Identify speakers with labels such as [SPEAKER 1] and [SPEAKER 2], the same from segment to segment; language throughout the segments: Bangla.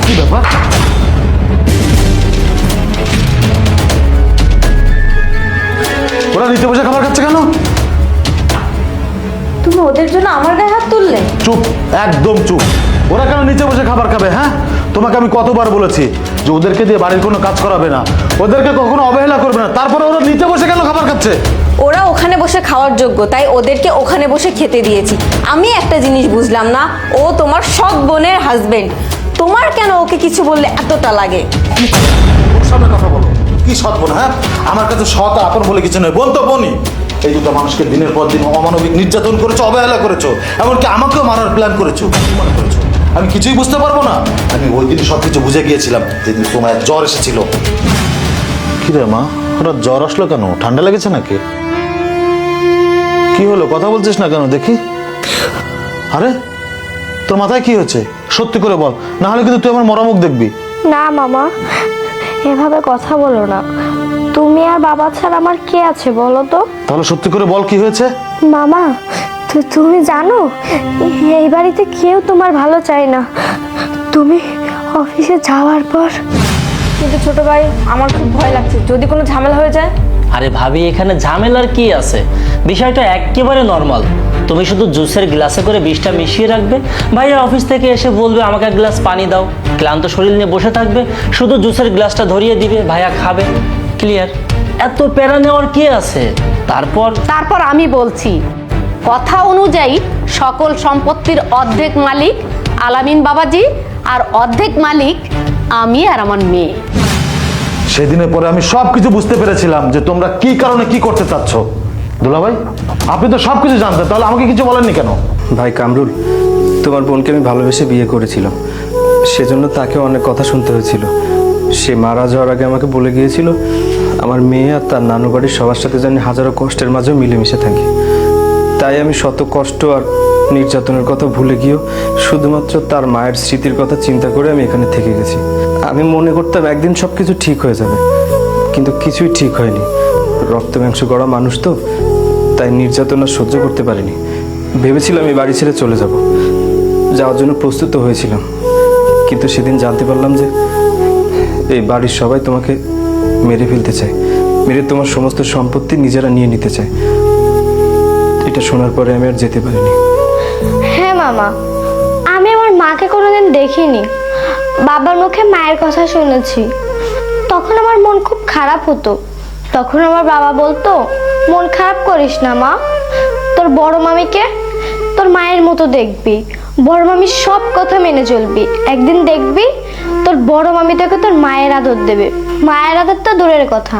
[SPEAKER 1] কি ব্যাপার? ওরা নিচে বসে খাবার খাচ্ছে কেন?
[SPEAKER 2] তুমি ওদের জন্য আমার গায়ে হাত তুললে?
[SPEAKER 1] চুপ, একদম চুপ। ওরা কেন নিচে বসে খাবার খাবে? হ্যাঁ, তোমাকে আমি কতবার বলেছি যে ওদেরকে দিয়ে বাড়ির কোনো কাজ করাবে না, ওদেরকে কখনো অবহেলা করবে না, তারপরে ওরা নিচে বসে কেন খাবার খাচ্ছে?
[SPEAKER 2] ওরা ওখানে বসে খাওয়ার যোগ্য, তাই ওদেরকে ওখানে বসে খেতে দিয়েছি। আমি একটা জিনিস বুঝলাম না, ও তোমার সৎ বোনের হাজবেন্ড, তোমার কেন ওকে কিছু বললে এতটা লাগে?
[SPEAKER 1] ওর সামনে কথা বলো। কি সৎ বোন? হ্যাঁ, আমার কাছে সৎ আর আপন বলে কিছু নয়, বোন তো বোনই। এই দুটো মানুষকে দিনের পর দিন অমানবিক নির্যাতন করেছো, অবহেলা করেছো, এমনকি আমাকেও মারার প্ল্যান করেছো। কি মনে করেছো আমি কিছুই বুঝতে পারবো না? আমি ওই দিন সবকিছু বুঝে গিয়েছিলাম, যেদিন তোমার জ্বর এসেছিল। কি রে মা, হঠাৎ জ্বর আসলো কেন? ঠান্ডা লেগেছে নাকি? কি হলো, কথা বলছিস না কেন দেখি? আরে তোর মাথায় কি হয়েছে? সত্যি করে বল, না হলে কিন্তু তুই আমার মরামুখ দেখবি।
[SPEAKER 3] না মামা, এভাবে কথা বলো না। তুমি আর বাবা ছাড়া আমার কে আছে বলো তো?
[SPEAKER 1] তাহলে সত্যি করে বল, কি হয়েছে?
[SPEAKER 3] মামা, তুমি জানো এই বাড়িতে কেউ তোমার ভালো চায় না। তুমি অফিসে যাওয়ার পর।
[SPEAKER 2] কিন্তু ছোট ভাই, আমার খুব ভয় লাগছে, যদি কোনো ঝামেলা হয়ে যায়।
[SPEAKER 4] আরে ভাবি, এখানে ঝামেলার কি আছে? বিষয়টা একেবারে নর্মাল। তুমি শুধু জুসের গ্লাসে করে বিষটা মিশিয়ে রাখবে, ভাইয়া অফিস থেকে এসে বলবে আমাকে এক গ্লাস পানি দাও, ক্লান্ত শরীর নিয়ে বসে থাকবে, শুধু জুসের গ্লাসটা ধরিয়ে দিবে, ভাইয়া খাবে, ক্লিয়ার। এত প্যারা নেওয়ার কি আছে?
[SPEAKER 5] তারপর আমি বলছি, কথা অনুযায়ী সকল সম্পত্তির অর্ধেক মালিক আলামিন বাবাজি, আর অর্ধেক মালিক আমি আর আমার মেয়ে।
[SPEAKER 1] সেদিনের পরে আমি সবকিছু বুঝতে পেরেছিলাম যে তোমরা কি কারণে কি করতে চাচ্ছ। দুলাভাই, আপনি তো সবকিছু জানতেন, তাহলে আমাকে কিছু বলেননি কেন?
[SPEAKER 6] ভাই কামরুল, তোমার বোনকে আমি ভালোবেসে বিয়ে করেছিলাম, সেজন্য তাকে অনেক কথা শুনতে হয়েছিল। সে মারা যাওয়ার আগে আমাকে বলে গিয়েছিল আমার মেয়ে আর তার নানু বাড়ির সবার সাথে জানি হাজারো কষ্টের মাঝেও মিলেমিশে থাকি। তাই আমি শত কষ্ট আর নির্যাতনের কথা ভুলে গিয়েও শুধুমাত্র তার মায়ের স্মৃতির কথা চিন্তা করে আমি এখানে থেকে গেছি। আমি মনে করতাম একদিন সব কিছু ঠিক হয়ে যাবে, কিন্তু কিছুই ঠিক হয়নি। রক্ত মাংস গড়া মানুষ তো, তাই নির্যাতন আর সহ্য করতে পারিনি। ভেবেছিলাম এই বাড়ি ছেড়ে চলে যাব, যাওয়ার জন্য প্রস্তুত হয়েছিলাম, কিন্তু সেদিন জানতে পারলাম যে এই বাড়ির সবাই তোমাকে মেরে ফেলতে চায়, মেরে তোমার সমস্ত সম্পত্তি নিজেরা নিয়ে নিতে চায়। এটা শোনার পরে আমি আর যেতে পারিনি।
[SPEAKER 3] হ্যাঁ মামা, আমি আমার মাকে কোনোদিন দেখিনি, বাবার মুখে মায়ের কথা শুনেছি। তখন আমার মন খুব খারাপ হতো। তখন আমার বাবা বলতো, মন খারাপ করিস না মা, তোর বড় মামিকে তোর মায়ের মতো দেখবি, বড় মামির সব কথা মেনে চলবি, একদিন দেখবি তোর বড় মামি তোকে তোর মায়ের আদর দেবে। মায়ের আদর তো দূরের কথা,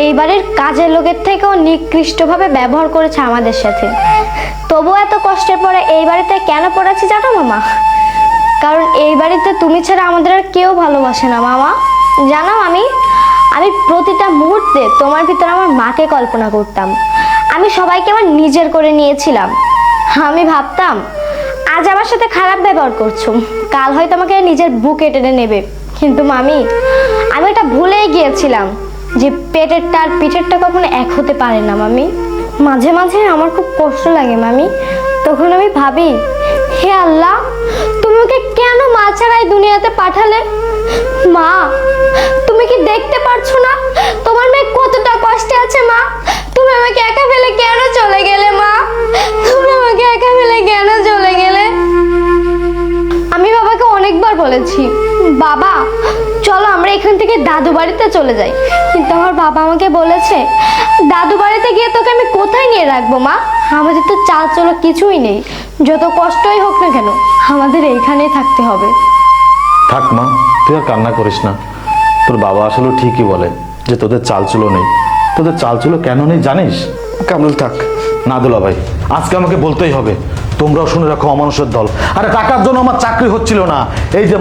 [SPEAKER 3] এই বাড়ির কাজের লোকের থেকেও নিকৃষ্টভাবে ব্যবহার করেছে আমাদের সাথে। তবুও এত কষ্টের পরে এই বাড়িতে কেন পড়েছি জানো মামা? কারণ এই বাড়িতে তুমি ছাড়া আমাদের আর কেউ ভালোবাসে না মামা। জানো আমি প্রতিটা মুহূর্তে তোমার ভিতরে আমার মাকে কল্পনা করতাম। আমি সবাইকে আমার নিজের করে নিয়েছিলাম। আমি ভাবতাম আজ আমার সাথে খারাপ ব্যবহার করছো, কাল হয়তো আমাকে নিজের বুকে টেনে নেবে। কিন্তু মামি, আমি এটা ভুলেই গিয়েছিলাম যে পেটেরটা আর পিঠেরটা কখনো এক হতে পারে না মামি। মাঝে মাঝে আমার খুব কষ্ট লাগে মামি। তখন আমি ভাবি, হে আল্লাহ, তুমি ওকে কেন মা ছাড়াই দুনিয়াতে পাঠালে? মা, তুমি কি দেখতে পারছো না তোমার মেয়ে কতটা কষ্টে আছে? মা, তুমি আমাকে একা ফেলে কেন চলে গেলে? মা, তুমি আমাকে একা ফেলে কেন চলে গেলে? আমি বাবাকে অনেকবার বলেছি, বাবা চলো আমরা এখান থেকে দাদু বাড়িতে চলে যাই, কিন্তু আমার বাবা আমাকে বলেছে, দাদু বাড়িতে গিয়ে তোকে আমি কোথায় নিয়ে রাখবো মা? আমাদের তো চাল চলো কিছুই নেই, যত কষ্টই হোক না কেন আমাদের এইখানেই থাকতে হবে।
[SPEAKER 1] থাক মা, তুই আর কান্না করিস না। তোর বাবা আসলে ঠিকই বলে যে তোদের চালচুলো নেই। তোদের চালচুলো কেন নেই জানিস?
[SPEAKER 6] কামরুল থাক।
[SPEAKER 1] না দুলাভাই, আজকে আমাকে বলতেই হবে। তোমরাও শুনে রাখো, অমানুষের দল। আরে টাকার জন্য আমার চাকরি হচ্ছিল না। এই যে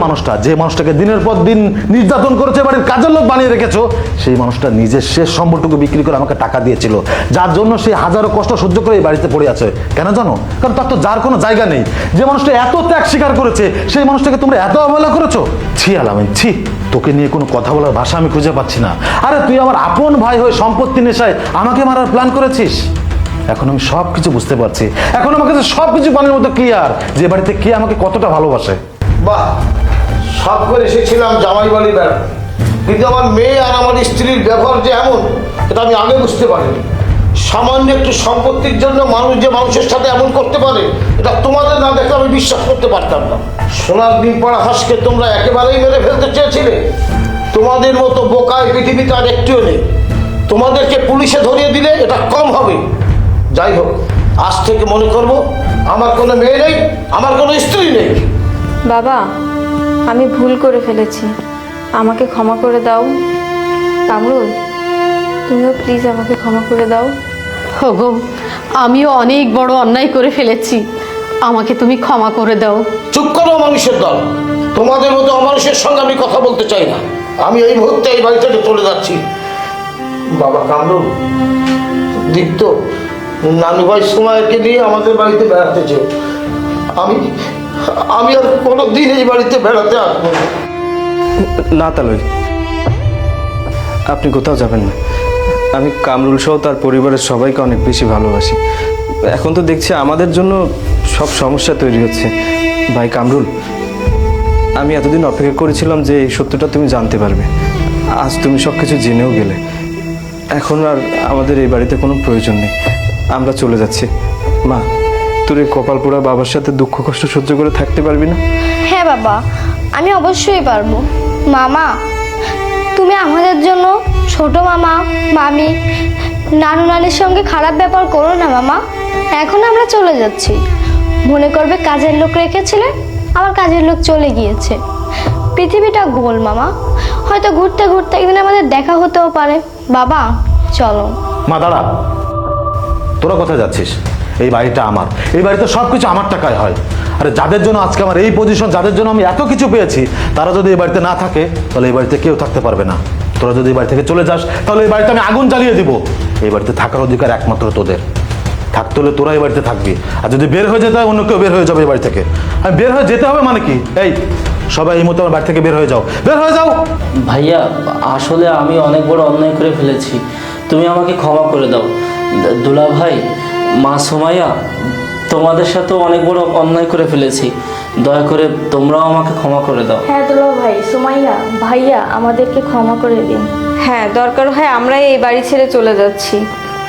[SPEAKER 1] মানুষটাকে দিনের পর দিন নির্যাতন করেছে, বাড়ির কাজের লোক বানিয়ে রেখেছো, সেই মানুষটা নিজের শেষ সম্বলটুকু বিক্রি করে আমাকে টাকা দিয়েছিল, যার জন্য সে হাজারো কষ্ট সহ্য করে এই বাড়িতে পড়ে আছে। কেন জানো? কারণ তার তো যার কোনো জায়গা নেই। যে মানুষটা এত ত্যাগ স্বীকার করেছে, সেই মানুষটাকে তোমরা এত অবহেলা করেছো। ছি আলামিন, ছি। তোকে নিয়ে কোনো কথা বলার ভাষা আমি খুঁজে পাচ্ছি না। আরে তুই আমার আপন ভাই হয়ে সম্পত্তি নেশায় আমাকে মারার প্ল্যান করেছিস। এখন আমি সবকিছু বুঝতে পারছি। এখন আমার কাছে সবকিছু পানির মতো ক্লিয়ার যে বাড়িতে কে আমাকে কতটা ভালোবাসে। বাহ,
[SPEAKER 7] শখ করে এসেছিলাম জামাই বাড়ি বেড়াতে, কিন্তু আমার মেয়ে আর আমার স্ত্রীর ব্যবহার যে এমন, এটা আমি আগে বুঝতে পারিনি। সামান্য একটু সম্পত্তির জন্য মানুষ যে মানুষের সাথে এমন করতে পারে, এটা তোমাদের না দেখলে আমি বিশ্বাস করতে পারতাম না। সোনার ডিম পাড়া হাঁসকে তোমরা একেবারেই মেরে ফেলতে চেয়েছিলে। তোমাদের মতো বোকায় পৃথিবীতে আর একটিও নেই। তোমাদেরকে পুলিশে ধরিয়ে দিলে এটা কম হবে। যাই হোক, আজ থেকে মনে করবো আমার কোনো মেয়ে নেই, আমার কোনো স্ত্রী নেই।
[SPEAKER 2] বাবা, আমি ভুল করে ফেলেছি, আমাকে ক্ষমা করে দাও। কামরুল, তুমিও প্লিজ আমাকে ক্ষমা করে দাও।
[SPEAKER 5] ওগো, আমিও অনেক বড় অন্যায় করে ফেলেছি, আমাকে তুমি ক্ষমা করে দাও।
[SPEAKER 7] চুপ করো মানুষের দল, তোমাদের মতো অমানুষের সঙ্গে আমি কথা বলতে চাই না। আমি এই মুহূর্তে এই বাড়ি থেকে চলে যাচ্ছি। বাবা কামরুল, দীপ্ত, নানু ভাই সুমাইয়াকে নিয়ে আমাদের বাড়িতে বেড়াতে যেও। আমি আর কোনোদিন এই বাড়িতে বেড়াতে আসবো না।
[SPEAKER 6] না তালই, আপনি কোথাও যাবেন না। আমি কামরুল সহ তার পরিবারের সবাইকে অনেক বেশি ভালোবাসি। এখন তো দেখছি আমাদের জন্য সব সমস্যা তৈরি হচ্ছে। ভাই কামরুল, আমি এতদিন অপেক্ষা করেছিলাম যে এই সত্যটা তুমি জানতে পারবে। আজ তুমি সব কিছু জেনেও গেলে। এখন আর আমাদের এই বাড়িতে কোনো প্রয়োজন নেই, আমরা চলে যাচ্ছি। মা, তোর এই কপাল পোড়া বাবার সাথে দুঃখ কষ্ট সহ্য করে থাকতে পারবি না?
[SPEAKER 3] হ্যাঁ বাবা, আমি অবশ্যই পারবো। মামা, তুমি আমাদের জন্য ছোট মামা, মামি, নানু নানির সঙ্গে খারাপ ব্যাপার করো না মামা। এখন আমরা চলে যাচ্ছি, মনে করবে কাজের লোক রেখেছিলে, আবার কাজের লোক চলে গিয়েছে। পৃথিবীটা গোল মামা, হয়তো ঘুরতে ঘুরতে একদিন আমাদের দেখা হতেও পারে। বাবা চলো।
[SPEAKER 1] মা দাঁড়া, তোরা কোথায় যাচ্ছিস? এই বাড়িটা আমার, এই বাড়িতে সব কিছু আমার টাকায় হয়। আরে যাদের জন্য আজকে আমার এই পজিশন, যাদের জন্য আমি এত কিছু পেয়েছি, তারা যদি এই বাড়িতে না থাকে, তাহলে এই বাড়িতে কেউ থাকতে পারবে না। তোরা যদি এই বাড়ি থেকে চলে যাস, তাহলে এই বাড়িতে আমি আগুন জ্বালিয়ে দিব। এই বাড়িতে থাকার অধিকার একমাত্র তোদের। থাকতে হলে তোরা এই বাড়িতে থাকবি, আর যদি বের হয়ে যেতে হয় অন্য কেউ বের হয়ে যাবে এই বাড়ি থেকে। আমি বের হয়ে যেতে হবে মানে কি? এই সবাই এই মতো আমার বাড়ি থেকে বের হয়ে যাও, বের হয়ে যাও।
[SPEAKER 4] ভাইয়া, আসলে আমি অনেক বড় অন্যায় করে ফেলেছি, তুমি আমাকে ক্ষমা করে দাও। দুলা ভাই, মা সুমাইয়া, তোমাদের সাথেও অনেক বড় অন্যায় করে ফেলেছি, দয়া করে তোমরাও আমাকে ক্ষমা করে দাও।
[SPEAKER 2] হ্যাঁ দুলা ভাই, সুমাইয়া, ভাইয়া, আমাদেরকে ক্ষমা করে দিন। হ্যাঁ, দরকার হয় আমরাই এই বাড়ি ছেড়ে চলে যাচ্ছি,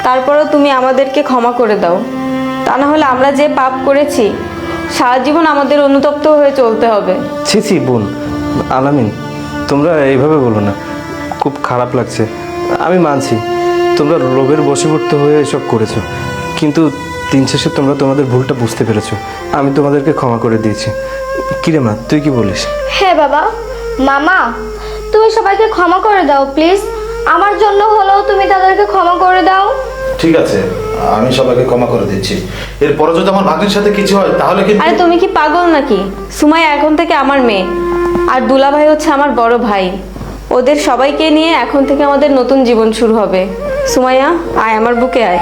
[SPEAKER 2] তারপরেও তুমি আমাদেরকে ক্ষমা করে দাও। তা না হলে আমরা যে পাপ করেছি, সারা জীবন আমাদের অনুতপ্ত হয়ে চলতে হবে।
[SPEAKER 6] ছি ছি বোন, আলামিন, তোমরা এইভাবে বলো না, খুব খারাপ লাগছে। আমি মানছি তোমরা লোভের বশীভূত হয়ে এসব করেছো, কিন্তু দিন শেষে তোমরা তোমাদের ভুলটা বুঝতে পেরেছো। আমি তোমাদেরকে ক্ষমা করে দিয়েছি। কিরে মা, তুই কি বলিস?
[SPEAKER 3] হ্যাঁ বাবা, মামা, তুমি সবাইকে ক্ষমা করে দাও প্লিজ। আমার জন্য হলেও তুমি তাদেরকে ক্ষমা করে দাও।
[SPEAKER 1] ঠিক আছে, আমি সবাইকে ক্ষমা করে দিচ্ছি। এরপরে যদি আমার ভাগ্নির সাথে কিছু হয় তাহলে কি?
[SPEAKER 2] আরে তুমি কি পাগল নাকি? সুমাইয়া এখন থেকে আমার মেয়ে, আর দুলা ভাই হচ্ছে আমার বড় ভাই। ওদের সবাইকে নিয়ে এখন থেকে আমাদের নতুন জীবন শুরু হবে। সুমাইয়া, আয় আমার বুকে আয়।